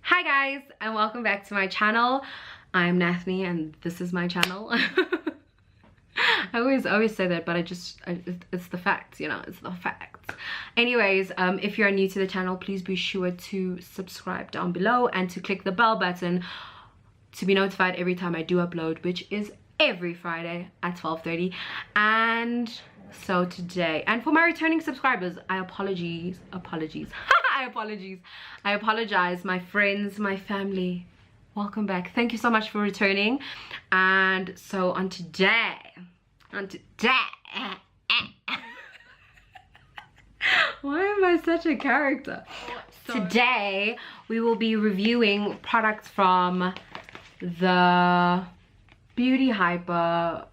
Hi guys, and welcome back to my channel. I'm Nathanie and this is my channel. I always say that, but it's the facts, you know, it's the facts. Anyways, if you're new to the channel, please be sure to subscribe down below and to click the bell button to be notified every time I do upload, which is every Friday at 12:30. And so today, and for my returning subscribers, I apologize. I apologize, my friends, my family. Welcome back. Thank you so much for returning. And so on today, why am I such a character? Today we will be reviewing products from the Beauty Hyper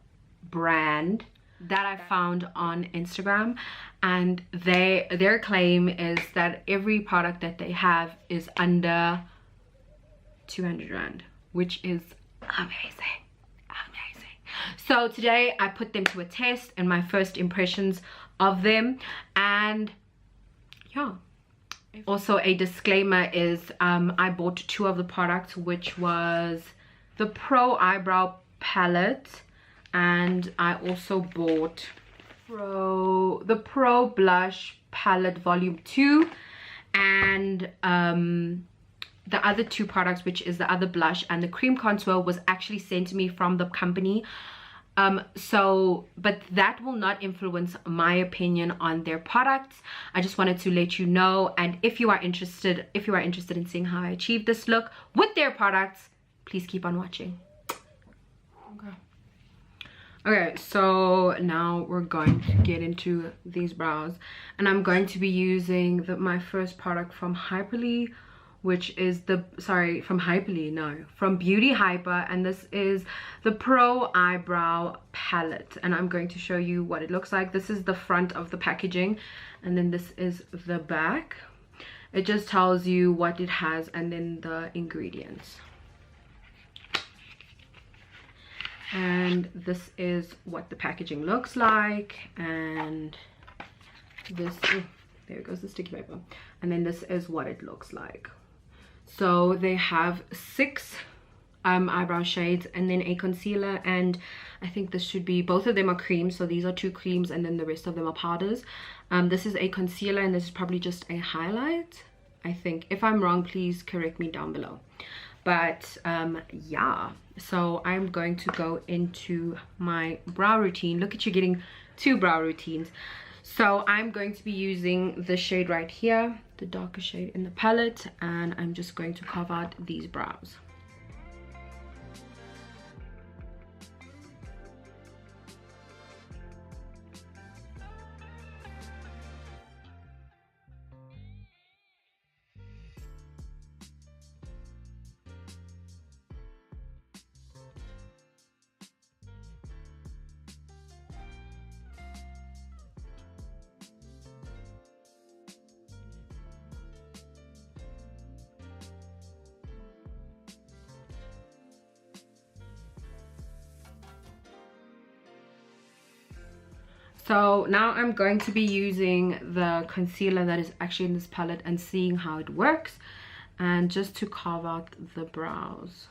brand that I found on Instagram, and their claim is that every product that they have is under 200 rand, which is amazing. So today I put them to a test and my first impressions of them. And yeah, also a disclaimer is I bought two of the products, which was the Pro Eyebrow palette, and I also bought the Pro Blush palette volume 2, and the other two products, which is the other blush and the cream contour, was actually sent to me from the company. But that will not influence my opinion on their products. I just wanted to let you know, and if you are interested in seeing how I achieved this look with their products, please keep on watching. Okay, so now we're going to get into these brows, and I'm going to be using my first product from Hyperly, which is from Beauty Hyper, and this is the Pro Eyebrow palette, and I'm going to show you what it looks like. This is the front of the packaging, and then this is the back. It just tells you what it has and then the ingredients. And this is what the packaging looks like, and this, oh, there goes the sticky paper, and then this is what it looks like. So they have 6 eyebrow shades and then a concealer, and I think this should be, both of them are creams, so these are 2 creams and then the rest of them are powders. This is a concealer and this is probably just a highlight, I think. If I'm wrong, please correct me down below. But yeah, so I'm going to go into my brow routine. Look at you getting 2 brow routines. So I'm going to be using the shade right here, the darker shade in the palette, and I'm just going to carve out these brows. So now I'm going to be using the concealer that is actually in this palette and seeing how it works, and just to carve out the brows.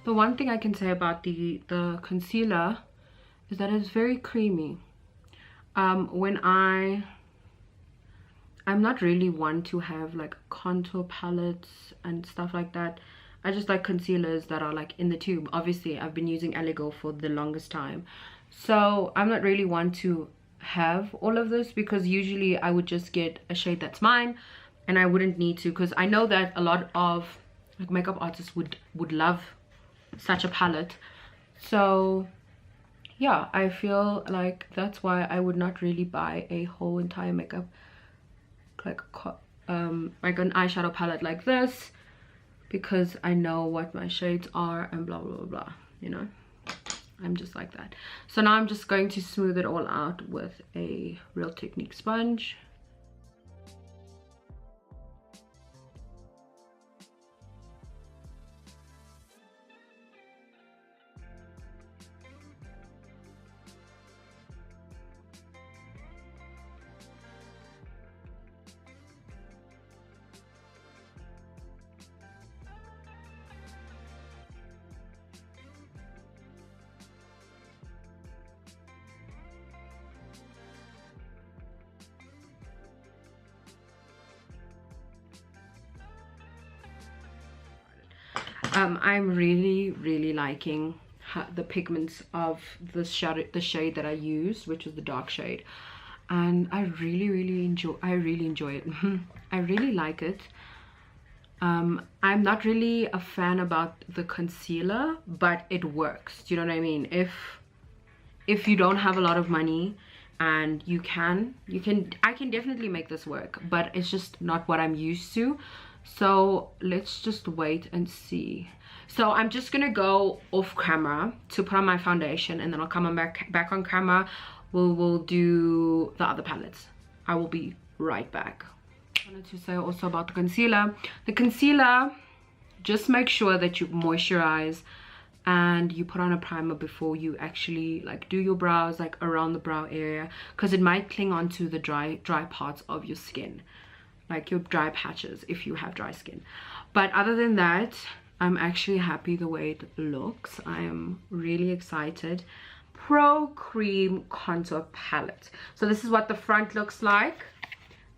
The one thing I can say about the concealer is that it's very creamy. I'm not really one to have like contour palettes and stuff like that. I just like concealers that are like in the tube. Obviously I've been using Eligo for the longest time, so I'm not really one to have all of this, because usually I would just get a shade that's mine and I wouldn't need to, because I know that a lot of like makeup artists would love such a palette. So yeah, I feel like that's why I would not really buy a whole entire makeup like like an eyeshadow palette like this, because I know what my shades are and blah blah blah blah, you know. I'm just like that. So now I'm just going to smooth it all out with a Real Technique sponge. I'm really liking the pigments of the shade that I used, which was the dark shade, and I really enjoy it. I really like it. I'm not really a fan about the concealer, but it works. Do you know what I mean? If you don't have a lot of money and I can definitely make this work, but it's just not what I'm used to. So let's just wait and see. So I'm just gonna go off camera to put on my foundation, and then I'll come on back on camera. We'll do the other palettes. I will be right back. I wanted to say also about the concealer. The concealer, just make sure that you moisturize and you put on a primer before you actually like do your brows, like around the brow area, because it might cling onto the dry parts of your skin, like your dry patches if you have dry skin. But other than that, I'm actually happy the way it looks. I am really excited. Pro Cream Contour Palette. So this is what the front looks like,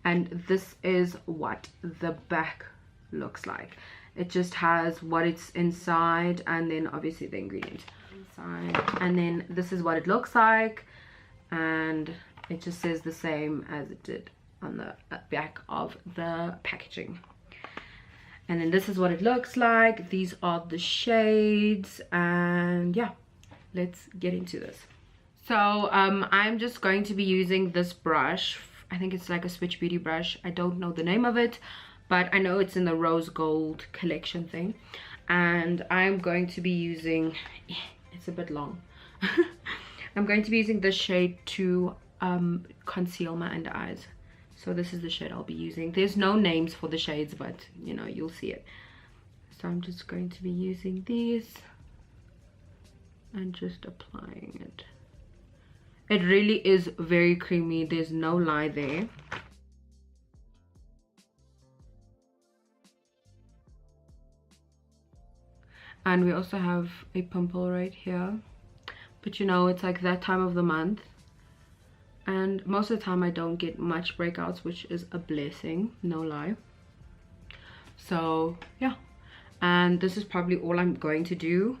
and this is what the back looks like. It just has what it's inside, and then obviously the ingredients inside, and then this is what it looks like, and it just says the same as it did on the back of the packaging. And then this is what it looks like. These are the shades, and yeah, let's get into this. So I'm just going to be using this brush. I think it's like a Switch Beauty brush. I don't know the name of it, but I know it's in the rose gold collection thing, and I'm going to be using, it's a bit long. I'm going to be using this shade to conceal my under eyes. So this is the shade I'll be using. There's no names for the shades, but you know, you'll see it. So I'm just going to be using these and just applying it. It really is very creamy, there's no lie there. And we also have a pimple right here, but you know, it's like that time of the month, and most of the time I don't get much breakouts, which is a blessing, no lie. So yeah, and this is probably all I'm going to do.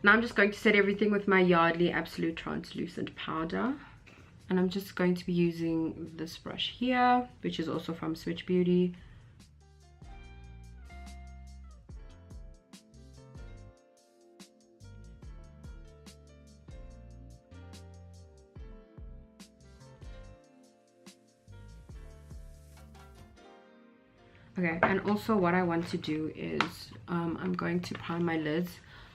Now I'm just going to set everything with my Yardley Absolute Translucent Powder. And I'm just going to be using this brush here, which is also from Switch Beauty. Okay, and also what I want to do is I'm going to prime my lids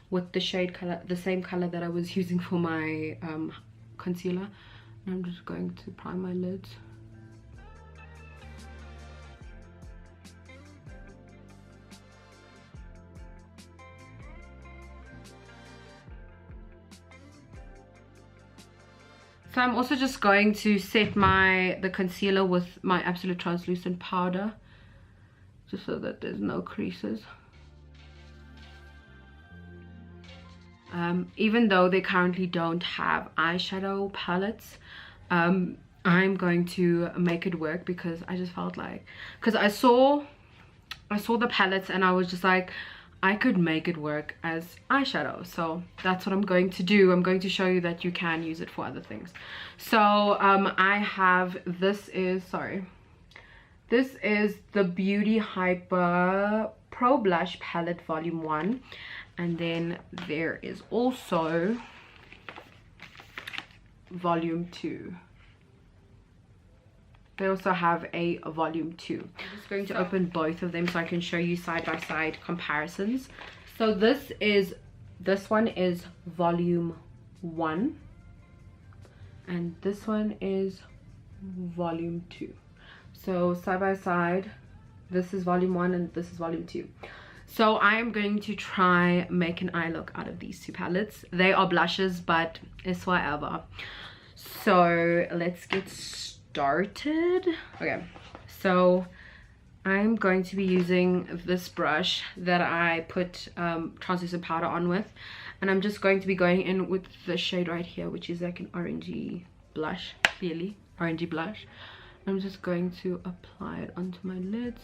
with the shade color, the same color that I was using for my concealer. And I'm just going to prime my lids. So I'm also just going to set the concealer with my Absolute Translucent Powder, just so that there's no creases. Even though they currently don't have eyeshadow palettes, I'm going to make it work, because I just felt like, because I saw the palettes and I was just like, I could make it work as eyeshadow. So that's what I'm going to do. I'm going to show you that you can use it for other things. So I have, this is the Beauty Hyper Pro Blush Palette Volume 1. And then there is also Volume 2. They also have a Volume 2. I'm just going to open both of them so I can show you side-by-side comparisons. So this one is Volume 1. And this one is Volume 2. So side-by-side, this is Volume 1 and this is Volume 2. So I am going to try make an eye look out of these two palettes. They are blushes, but it's whatever. So let's get started. Okay, so I'm going to be using this brush that I put translucent powder on with, and I'm just going to be going in with the shade right here, which is like an orangey blush, clearly orangey blush. I'm just going to apply it onto my lids.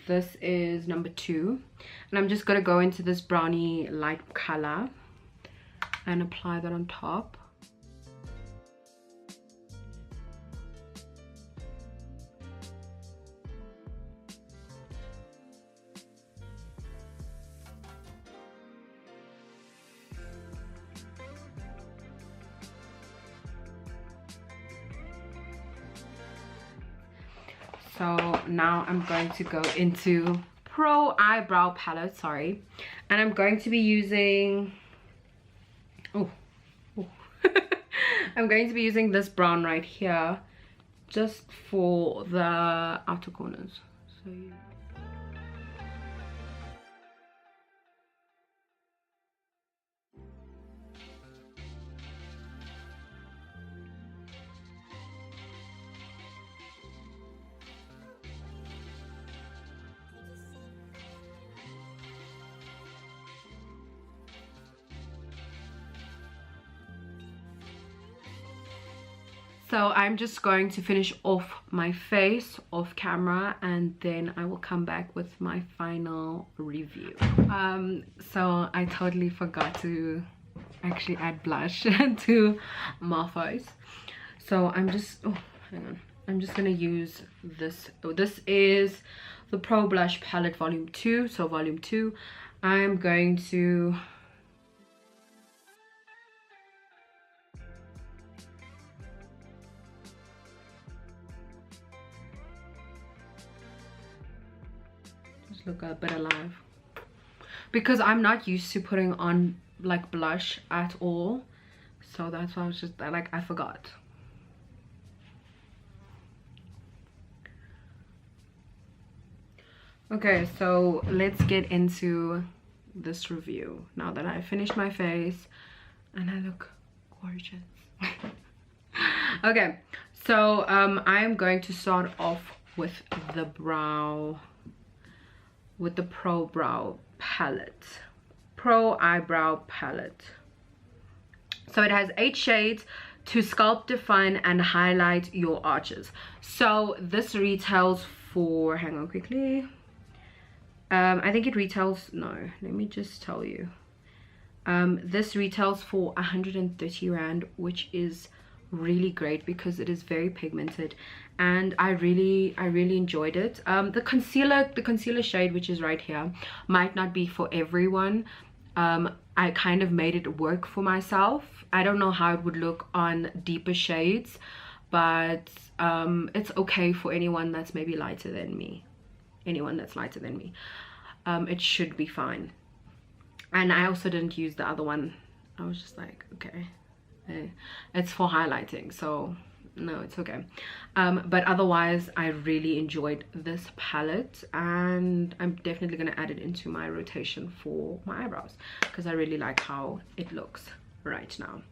This is number 2, and I'm just going to go into this brownie light color and apply that on top. So now I'm going to go into Pro Eyebrow Palette, sorry. And I'm going to be using, I'm going to be using this brown right here, just for the outer corners. So yeah. So I'm just going to finish off my face off camera, and then I will come back with my final review. So I totally forgot to actually add blush to my face. So I'm just, hang on. I'm just gonna use this. This is the Pro Blush Palette Volume 2. So Volume 2. I'm going to look a bit alive, because I'm not used to putting on like blush at all, so that's why I was just like, I forgot. Okay, so let's get into this review now that I finished my face and I look gorgeous. Okay, so I'm going to start off with the brow, with the Pro Brow Palette, Pro Eyebrow Palette. So it has 8 shades to sculpt, define, and highlight your arches. So this retails for, hang on quickly, I think it retails, no, let me just tell you. This retails for 130 Rand, which is really great because it is very pigmented, and I really enjoyed it. The concealer shade, which is right here, might not be for everyone. I kind of made it work for myself. I don't know how it would look on deeper shades, but it's okay for anyone that's maybe lighter than me. Anyone that's lighter than me, it should be fine. And I also didn't use the other one. I was just like, okay, it's for highlighting, so no, it's okay. But otherwise I really enjoyed this palette, and I'm definitely going to add it into my rotation for my eyebrows because I really like how it looks right now.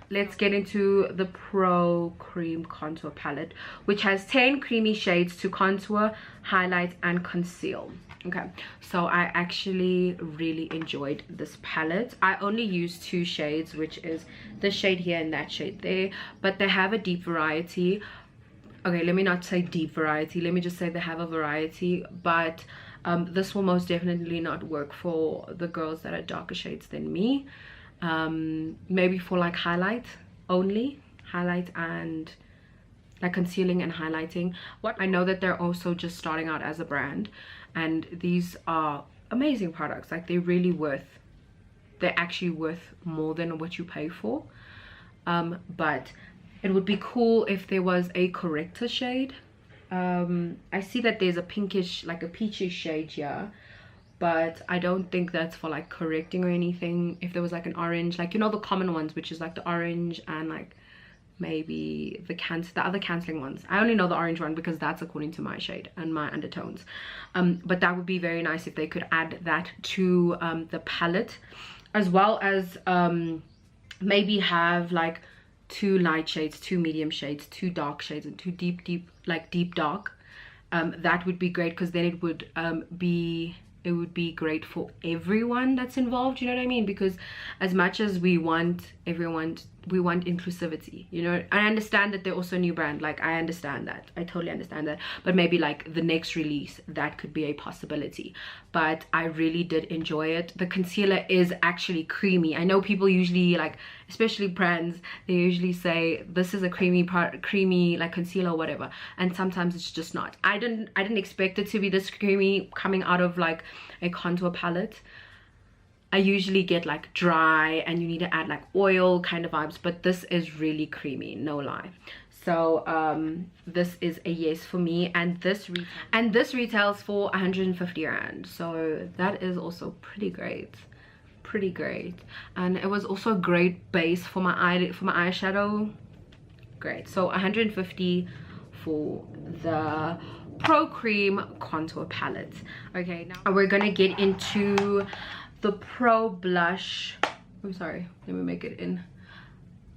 Let's get into the Pro Cream Contour Palette, which has 10 creamy shades to contour, highlight, and conceal. Okay, so I actually really enjoyed this palette. I only used 2 shades, which is this shade here and that shade there, but they have a deep variety. Okay, let me not say deep variety, let me just say they have a variety, but this will most definitely not work for the girls that are darker shades than me. Maybe for like highlight only, highlight and like concealing and highlighting. What I know that they're also just starting out as a brand, and these are amazing products. Like they're actually worth more than what you pay for. But it would be cool if there was a corrector shade. I see that there's a pinkish, like a peachish shade here, but I don't think that's for like correcting or anything. If there was like an orange, like, you know, the common ones, which is like the orange and like maybe the other cancelling ones. I only know the orange one because that's according to my shade and my undertones. But that would be very nice if they could add that to the palette, as well as maybe have like 2 light shades, 2 medium shades, 2 dark shades, and 2 deep dark. That would be great, because then it would be great for everyone that's involved, you know what I mean? Because as much as we want inclusivity, you know, I understand that they're also a new brand, like I understand that, I totally understand that, but maybe like the next release, that could be a possibility. But I really did enjoy it. The concealer is actually creamy. I know people usually, like especially brands, they usually say this is a creamy like concealer or whatever, and sometimes it's just not. I didn't expect it to be this creamy coming out of like a contour palette. I usually get like dry and you need to add like oil kind of vibes, but this is really creamy, no lie. So this is a yes for me, and this retails for 150 rand, so that is also pretty great, and it was also a great base for my eyeshadow. Great. So 150 for the Pro Cream Contour Palette. Okay, now we're gonna get into the Pro Blush. I'm sorry, let me make it in.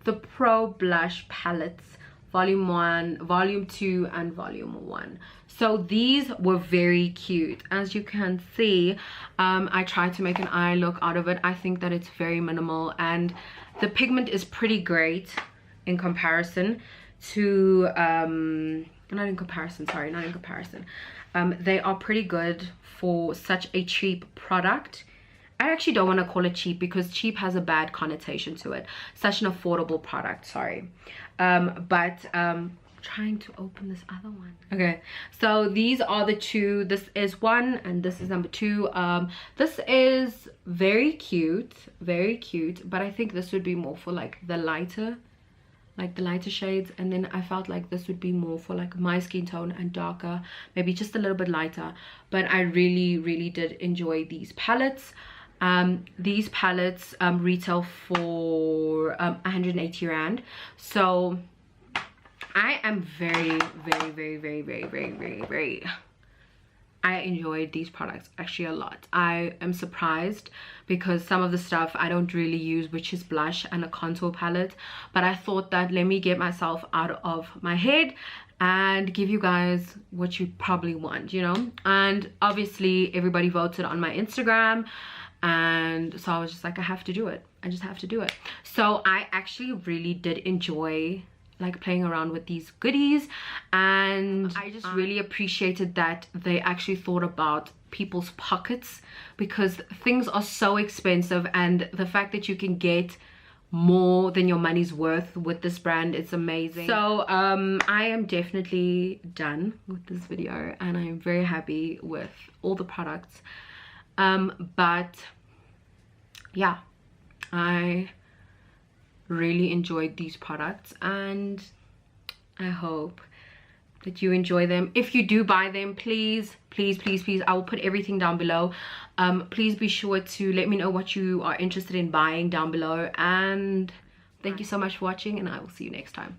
The Pro Blush Palettes, Volume 1, Volume 2, and Volume 1. So these were very cute. As you can see, I tried to make an eye look out of it. I think that it's very minimal, and the pigment is pretty great in comparison to not in comparison. They are pretty good for such a cheap product. I actually don't want to call it cheap, because cheap has a bad connotation to it. Such an affordable product, sorry. Trying to open this other one. Okay, so these are the 2. This is 1 and this is number 2. This is very cute, but I think this would be more for like the lighter shades, and then I felt like this would be more for like my skin tone and darker, maybe just a little bit lighter. But I really did enjoy these palettes. These palettes retail for 180 rand. So I am very I enjoyed these products actually a lot. I am surprised, because some of the stuff I don't really use, which is blush and a contour palette, but I thought that let me get myself out of my head and give you guys what you probably want, you know. And obviously everybody voted on my Instagram, and so I was just like, I have to do it. I just have to do it. So I actually really did enjoy like playing around with these goodies, and I just really appreciated that they actually thought about people's pockets, because things are so expensive, and the fact that you can get more than your money's worth with this brand, it's amazing. So I am definitely done with this video, and I am very happy with all the products. But yeah, I really enjoyed these products, and I hope that you enjoy them. If you do buy them, please, I will put everything down below. Please be sure to let me know what you are interested in buying down below, and thank you so much for watching, and I will see you next time.